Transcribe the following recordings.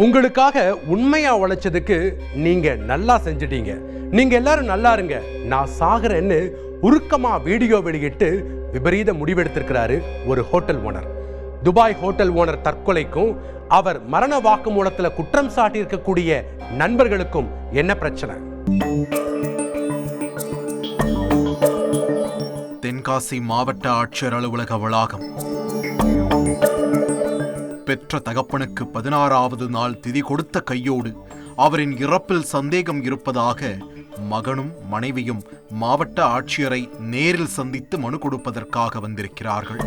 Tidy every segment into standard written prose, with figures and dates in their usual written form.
உங்களுக்காக உண்மையா உழைச்சதுக்கு நீங்க நல்லா செஞ்சிட்டீங்க. நீங்க எல்லாரும் நல்லா இருங்க, நான் சாகுறேன்னு உருக்கமா வீடியோ வெளியிட்டு விபரீத முடிவெடுத்திருக்கிறாரு ஒரு hotel owner. Dubai hotel owner தற்கொலைக்கும் அவர் மரண வாக்குமூலத்துல குற்றம் சாட்டி இருக்கக்கூடிய நண்பர்களுக்கும் என்ன பிரச்சனை? தென்காசி மாவட்ட ஆட்சியர் அலுவலக வளாகம். பெற்ற தகப்பனுக்கு 16வது நாள் திதி கொடுத்த கையோடு அவரின் இறப்பில் சந்தேகம் இருப்பதாக மகனும் மனைவியும் மாவட்ட ஆட்சியரை நேரில் சந்தித்து மனு கொடுப்பதற்காக வந்திருக்கிறார்கள்.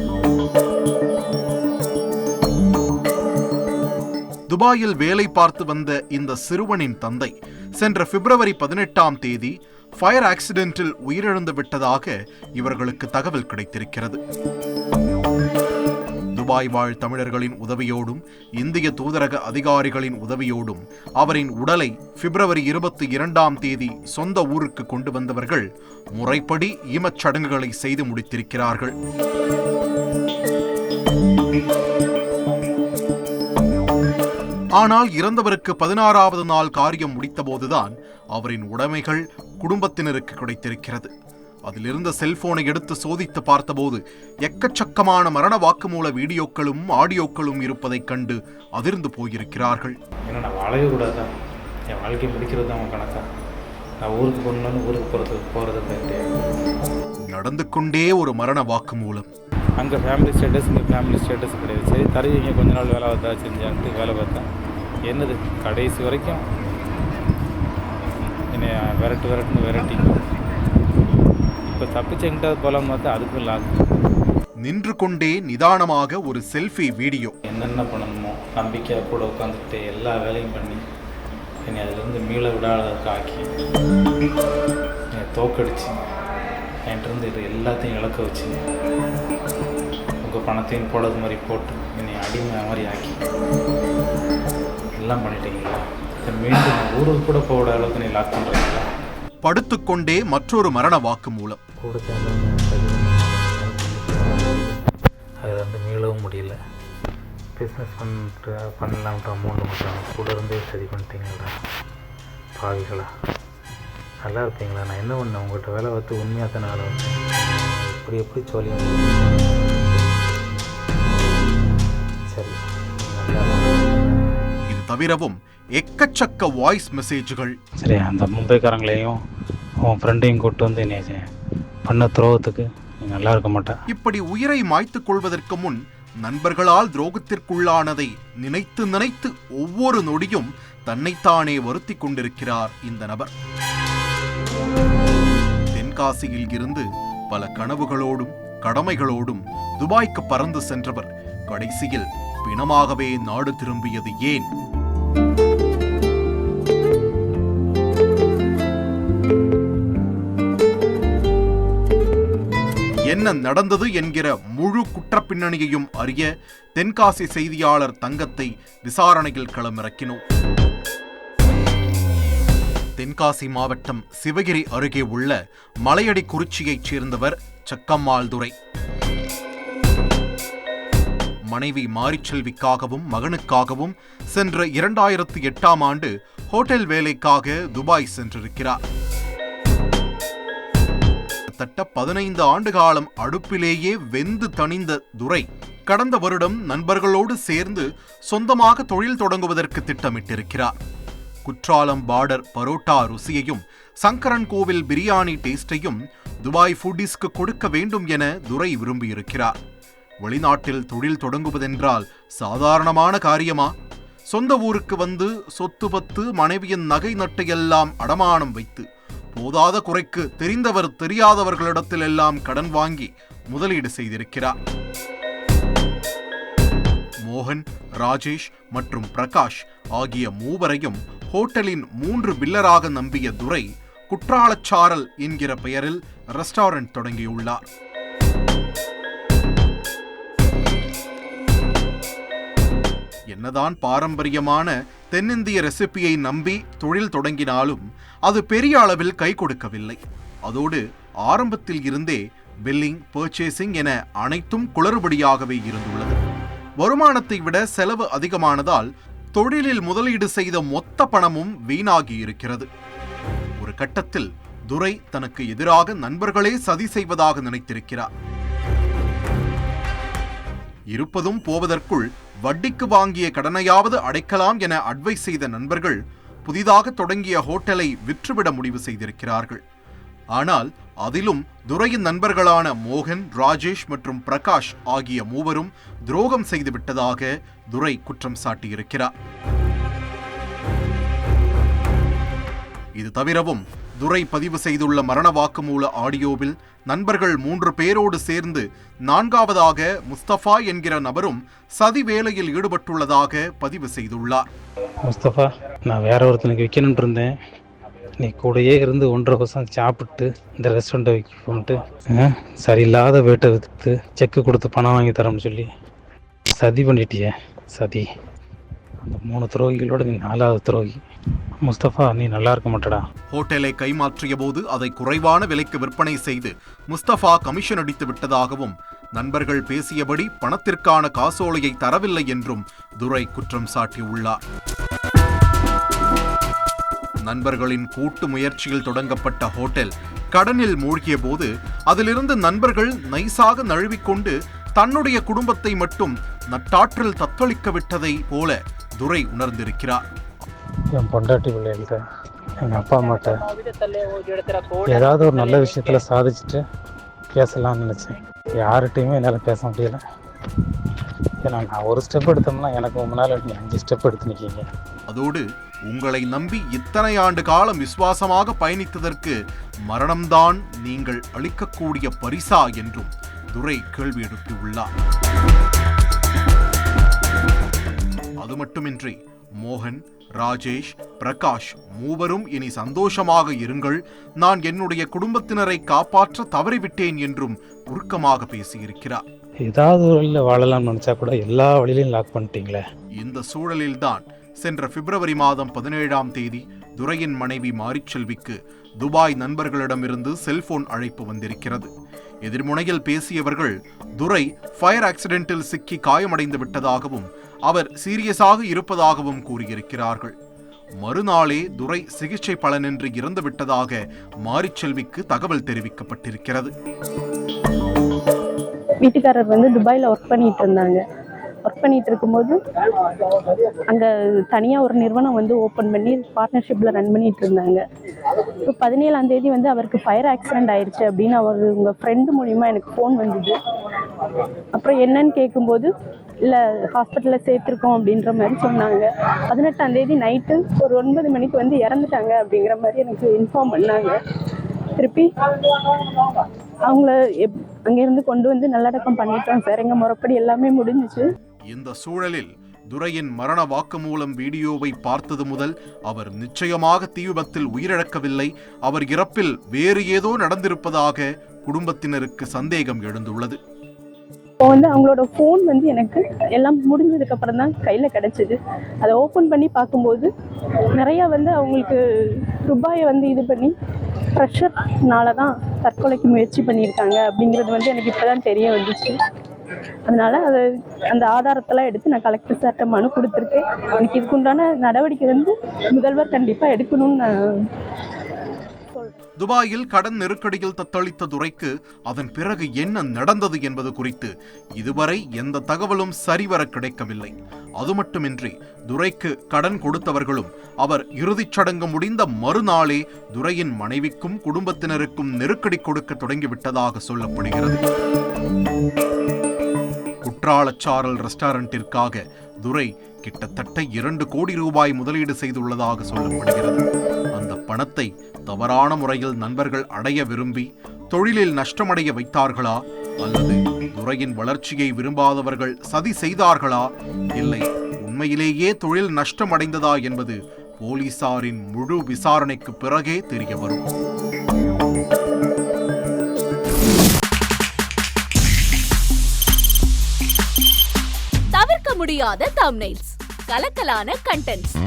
துபாயில் வேலை பார்த்து வந்த இந்த சிறுவனின் தந்தை சென்ற பிப்ரவரி 18ஆம் தேதி ஃபயர் ஆக்சிடென்ட்டில் உயிரிழந்து விட்டதாக இவர்களுக்கு தகவல் கிடைத்திருக்கிறது. துபாய் வாழ் தமிழர்களின் உதவியோடும் இந்திய தூதரக அதிகாரிகளின் உதவியோடும் அவரின் உடலை பிப்ரவரி 22ஆம் தேதி சொந்த ஊருக்கு கொண்டு வந்தவர்கள் முறைப்படி ஈமச்சடங்குகளை செய்து முடித்திருக்கிறார்கள். ஆனால் இறந்தவருக்கு 16வது நாள் காரியம் முடித்தபோதுதான் அவரின் உடைமைகள் குடும்பத்தினருக்கு கிடைத்திருக்கிறது. அதிலிருந்த செல்போனை எடுத்து சோதித்து பார்த்தபோது எக்கச்சக்கமான மரண வாக்குமூல வீடியோக்களும் ஆடியோக்களும் இருப்பதைக் கண்டு அதிர்ந்து போயிருக்கிறார்கள். ஏன்னா நான் வாழவே கூடாதான், என் வாழ்க்கையை முடிக்கிறது தான் கணக்கா, நான் ஊருக்கு போகணும்னு ஊருக்கு போகிறது நடந்து கொண்டே ஒரு மரண வாக்குமூலம். அங்கே ஃபேமிலி ஸ்டேட்டஸ், இங்கே ஃபேமிலி ஸ்டேட்டஸ் கிடையாது. சரி தருவீங்க, கொஞ்ச நாள் வேலை பார்த்தா செஞ்சான்ட்டு வேலை பார்த்தேன். என்னது கடைசி வரைக்கும் என்னை விரட்டி இப்போ தப்பிச்சு எங்கிட்ட போகலாம்னு பார்த்தா அதுக்கும் லாக். நின்று கொண்டே நிதானமாக ஒரு செல்ஃபி வீடியோ. என்னென்ன பண்ணணுமோ நம்பிக்கையாக கூட உட்காந்துக்கிட்டு எல்லா வேலையும் பண்ணி என்னை அதிலிருந்து மீள விடாததுக்கு ஆக்கி என்னை தோக்கடிச்சு என்கிட்ட இது எல்லாத்தையும் இழக்க வச்சு உங்கள் பணத்தையும் போடாத மாதிரி போட்டு என்னை அடிமை மாதிரி ஆக்கி எல்லாம் பண்ணிட்டீங்களா? மீண்டும் ஊருக்கு கூட போட அளவுக்கு நீ லாக் பண்ணுறீங்களா? படுத்துக்கொண்டே மற்றொரு மரண வாக்குமூலம். கூட அது மீளவும் முடியல. பிஸ்னஸ் பண்ணலாம்ன்ற அமௌண்ட் மட்டும் கூட இருந்தே சரி பண்ணிட்டீங்களா பாவிகளா? நல்லா இருப்பீங்களா? நான் என்ன பண்ணேன்? உங்கள்கிட்ட வேலை பார்த்து உண்மையாக தானே வேலை பார்த்தேன். எப்படி சொல்லி சரி இது தவிரவும் எக்கச்சக்க வாய்ஸ் மெசேஜ்கள். சரி, அந்த மும்பைக்காரங்களையும் உன் ஃப்ரெண்டையும் கூட்டு வந்து என்ன பண்ண துரோகத்துக்கு நீ நல்லா இருக்க மாட்டேன். இப்படி உயிரை மாய்த்துக் கொள்வதற்கு முன் நண்பர்களால் துரோகத்திற்குள்ளானதை நினைத்து நினைத்து ஒவ்வொரு நொடியும் தன்னைத்தானே வருத்தி கொண்டிருக்கிறார் இந்த நபர். தென்காசியில் இருந்து பல கனவுகளோடும் கடமைகளோடும் துபாய்க்கு பறந்து சென்றவர் கடைசியில் பிணமாகவே நாடு திரும்பியது ஏன்? என்ன நடந்தது என்கிற முழு குற்றப்பின்னணியையும் அறிய தென்காசி செய்தியாளர் தங்கத்தை விசாரணையில் களமிறக்கினோம். தென்காசி மாவட்டம் சிவகிரி அருகே உள்ள மலையடி குறிச்சியைச் சேர்ந்தவர் சக்கம்மாள் துரை. மனைவி மாரிச்செல்விக்காகவும் மகனுக்காகவும் சென்ற 2008ஆம் ஆண்டு ஹோட்டல் வேலைக்காக துபாய் சென்றிருக்கிறார். கிட்டத்தட்ட 15 ஆண்டு காலம் அடுப்பிலேயே வெந்து தணிந்த துரை கடந்த வருடம் நண்பர்களோடு சேர்ந்து சொந்தமாக தொழில் தொடங்குவதற்கு திட்டமிட்டிருக்கிறார். குற்றாலம் பார்டர் பரோட்டா ருசியையும் சங்கரன் கோவில் பிரியாணி டேஸ்டையும் துபாய் ஃபுட்டிஸ்க்கு கொடுக்க வேண்டும் என துரை விரும்பியிருக்கிறார். வெளிநாட்டில் தொழில் தொடங்குவதென்றால் சாதாரணமான காரியமா? சொந்த ஊருக்கு வந்து சொத்து பத்து மனைவியின் நகை நட்டையெல்லாம் அடமானம் வைத்து போதாத குறைக்கு தெரிந்தவர் தெரியாதவர்களிடத்தில் எல்லாம் கடன் வாங்கி முதலீடு செய்திருக்கிறார். மோகன், ராஜேஷ் மற்றும் பிரகாஷ் ஆகிய மூவரையும் ஹோட்டலின் 3 பில்லராக நம்பிய துரை குற்றாலச்சாரல் என்கிற பெயரில் ரெஸ்டாரண்ட் தொடங்கியுள்ளார். என்னதான் பாரம்பரியமான தென்னிந்திய ரெசிபியை நம்பி தொழில் தொடங்கினாலும் அது பெரிய அளவில் கை கொடுக்கவில்லை. அதோடு ஆரம்பத்தில் இருந்தே பில்லிங், பர்ச்சேசிங் என அனைத்தும் குளறுபடியாகவே இருந்துள்ளது. வருமானத்தை விட செலவு அதிகமானதால் தொழிலில் முதலீடு செய்த மொத்த பணமும் வீணாகி இருக்கிறது. ஒரு கட்டத்தில் துரை தனக்கு எதிராக நண்பர்களே சதி செய்வதாக நினைத்திருக்கிறார். இருப்பதும் போவதற்குள் வட்டிக்கு வாங்கிய கடனையாவது அடைக்கலாம் என அட்வைஸ் செய்த நண்பர்கள் புதிதாக தொடங்கிய ஹோட்டலை விற்றுவிட முடிவு செய்திருக்கிறார்கள். ஆனால் அதிலும் துரையின் நண்பர்களான மோகன், ராஜேஷ் மற்றும் பிரகாஷ் ஆகிய மூவரும் துரோகம் செய்துவிட்டதாக துரை குற்றம் சாட்டியிருக்கிறார். இது தவிரவும் துரை பதிவு செய்துள்ள மரண வாக்குமூல ஆடியோவில் நண்பர்கள் 3 பேரோடு சேர்ந்து 4வதாக முஸ்தபா என்கிற நபரும் சதி வேலையில் ஈடுபட்டுள்ளதாக பதிவு செய்துள்ளார். முஸ்தபா, நான் வேற ஒருத்தனுக்கு விற்கணும்னு இருந்தேன். நீ கூடயே இருந்து 1.5 வருஷம் சாப்பிட்டு இந்த ரெஸ்டாரண்ட்டை வைக்கிட்டு சரியில்லாத வீட்டை விற்று செக்கு கொடுத்து பணம் வாங்கி தரோம்னு சொல்லி சதி பண்ணிட்டியே. சதி. அந்த 3 துரோகிகளோட நீ 4வது துரோகி. முஸ்தபா, நீ நல்லா இருக்க மாட்டடா. ஹோட்டலை கைமாற்றிய போது அதை குறைவான விலைக்கு விற்பனை செய்து முஸ்தபா கமிஷன் அடித்து விட்டதாகவும் நண்பர்கள் பேசியபடி பணத்திற்கான காசோலையை தரவில்லை என்றும் துரை குற்றம் சாட்டியுள்ளார். நண்பர்களின் கூட்டு முயற்சியில் தொடங்கப்பட்ட ஹோட்டல் கடனில் மூழ்கிய போது அதிலிருந்து நண்பர்கள் நைசாக நழுவிக்கொண்டு தன்னுடைய குடும்பத்தை மட்டும் நட்டாற்றில் தத்தளிக்க விட்டதை போல துரை உணர்ந்திருக்கிறார். என் பொண்டாட்டி பிள்ளைகள்கிட்ட, எங்கள் அப்பா அம்மாட்ட ஏதாவது ஒரு நல்ல விஷயத்துல சாதிச்சுட்டு பேசலாம்னு நினச்சேன். யார்கிட்டையுமே என்னால் பேச முடியலை. ஏன்னா நான் ஒரு ஸ்டெப் எடுத்தோம்னா எனக்கு முன்னால் நீங்கள் 5 ஸ்டெப் எடுத்து நிற்கீங்க. அதோடு உங்களை நம்பி இத்தனை ஆண்டு காலம் விசுவாசமாக பயணித்ததற்கு மரணம்தான் நீங்கள் அளிக்கக்கூடிய பரிசா என்றும் துரை கேள்வி எழுப்பியுள்ளார். அது மட்டுமின்றி மோகன், ராஜேஷ், பிரகாஷ் மூவரும் இனி சந்தோஷமாக இருங்கள், நான் என்னுடைய குடும்பத்தினரை காப்பாற்ற தவறிவிட்டேன் என்றும் உருக்கமாக பேசியிருக்கிறார். ஏதாவது ஒரு வழியில் வாழலாம்னு நினச்சா கூட எல்லா வழியிலையும் லாக் பண்ணிட்டீங்களே. இந்த சூழலில்தான் சென்ற பிப்ரவரி மாதம் 17ஆம் தேதி துரையின் மனைவி மாரிச்செல்விக்கு துபாய் நண்பர்களிடமிருந்து செல்போன் அழைப்பு வந்திருக்கிறது. எதிர்முனையில் பேசியவர்கள் துரை ஃபயர் ஆக்சிடென்ட்டில் சிக்கி காயமடைந்து விட்டதாகவும் அவர் சீரியஸாக இருப்பதாகவும் கூறியிருக்கிறார்கள். மறுநாளே துரை சிகிச்சை பலனின்றி இறந்து விட்டதாக மாரிச்செல்விக்கு தகவல் தெரிவிக்கப்பட்டிருக்கிறது. வீட்டுக்காரர் துபாயில் ஒர்க் பண்ணிட்டு இருந்தாங்க. ஒர்க் பண்ணிட்டு இருக்கும்போது அங்கே தனியாக ஒரு நிறுவனம் ஓப்பன் பண்ணி பார்ட்னர்ஷிப்பில் ரன் பண்ணிட்டு இருந்தாங்க. இப்போ 17ஆம் தேதி அவருக்கு ஃபயர் ஆக்சிடென்ட் ஆயிடுச்சு அப்படின்னு உங்கள் ஃப்ரெண்டு மூலிமா எனக்கு ஃபோன் வந்தது. அப்புறம் என்னன்னு கேட்கும்போது இல்லை ஹாஸ்பிட்டலில் சேர்த்துருக்கோம் அப்படின்ற மாதிரி சொன்னாங்க. 18ஆம் தேதி நைட்டு ஒரு 9 மணிக்கு இறந்துட்டாங்க அப்படிங்கிற மாதிரி எனக்கு இன்ஃபார்ம் பண்ணாங்க. திருப்பி அவங்கள அங்கேருந்து கொண்டு நல்லடக்கம் பண்ணிட்டோம் சார். எங்கள் முறைப்படி எல்லாமே முடிஞ்சிச்சு. இந்த சூழலில் துரையின் மரண வாக்குமூலம் வீடியோவை பார்த்தது முதல் அவர் நிச்சயமாக தீ விபத்தில் உயிரிழக்கவில்லை, அவர் இறப்பில் வேறு ஏதோ நடந்திருப்பதாக குடும்பத்தினருக்கு சந்தேகம் எழுந்துள்ளது. இப்போ அவங்களோட ஃபோன் எனக்கு எல்லாம் முடிஞ்சதுக்கு அப்புறம் தான் கையில் கிடச்சிது. அதை ஓப்பன் பண்ணி பார்க்கும்போது நிறையா அவங்களுக்கு ரூபாயை இது பண்ணி ப்ரெஷர்னால தான் தற்கொலைக்கு முயற்சி பண்ணியிருக்காங்க அப்படிங்கிறது எனக்கு இப்போ தான் தெரிய வந்துச்சு. அதனால அந்த ஆதாரத்தெல்லாம் எடுத்து நான் கலெக்டர் சார்ட்ட மனு கொடுத்துருக்கேன். எனக்கு இதுக்குண்டான நடவடிக்கை முதல்வர் கண்டிப்பாக எடுக்கணும்னு நான் துபாயில் கடன் நெருக்கடியில் தத்தளித்த துரைக்கு அதன் பிறகு என்ன நடந்தது என்பது குறித்து இதுவரை எந்த தகவலும் சரிவர கிடைக்கவில்லை. அது மட்டுமின்றி துரைக்கு கடன் கொடுத்தவர்களும் அவர் இறுதிச் சடங்கு முடிந்த மறுநாளே துரையின் மனைவிக்கும் குடும்பத்தினருக்கும் நெருக்கடி கொடுக்க தொடங்கிவிட்டதாக சொல்லப்படுகிறது. குற்றாலச்சாரல் ரெஸ்டாரண்டிற்காக துரை கிட்டத்தட்ட 2 கோடி ரூபாய் முதலீடு செய்துள்ளதாக சொல்லப்படுகிறது. அந்த பணத்தை தவறான முறையில் நண்பர்கள் அடைய விரும்பி தொழிலில் நஷ்டமடைய வைத்தார்களா, அல்லது துரையின் வளர்ச்சியை விரும்பாதவர்கள் சதி செய்தார்களா, இல்லை உண்மையிலேயே தொழில் நஷ்டமடைந்ததா என்பது போலீசாரின் முழு விசாரணைக்கு பிறகே தெரிய வரும். தவிர்க்க முடியாத தம்ப்நெயில்ஸ், கலக்கலான கண்டென்ட்ஸ்,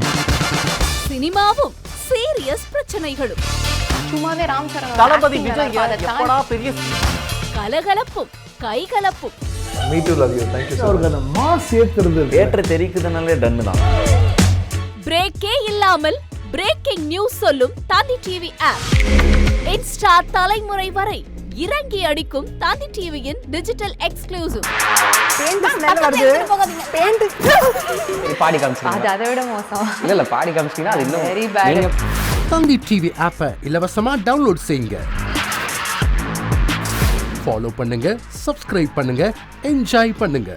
சினிமாவும் சீரியஸ் பிரச்சனைகளும், சும்மாவே ராம்சரண் தளபதி விஜய் எப்படா பெரிய கலகலப்பும் கைகலப்பும். Me too love you. Thank you. அவருக்கு அந்த மாஸ் ஏத்துறது ஏற்ற தெரிக்குதுனாலே டன்னு தான். பிரேக்கே இல்லாமல் பிரேக்கிங் நியூஸ் சொல்லும் தந்தி டிவி ஆப். இன்ஸ்டா தலைமுறை வரை இறங்கி அடிக்கும் தந்தி டிவியின் டிஜிட்டல் எக்ஸ்க்ளூசிவ். பாடி காமிச்சிங்க. அது அதை விட மோசம். இல்ல பாடி காமிச்சிங்கன்னா அது இன்னும் வெரி பேட். தந்தி டிவி ஆப்பை இலவசமா டவுன்லோட் செய்யுங்க. ஃபாலோ பண்ணுங்க, சப்ஸ்கிரைப் பண்ணுங்க, என்ஜாய் பண்ணுங்க.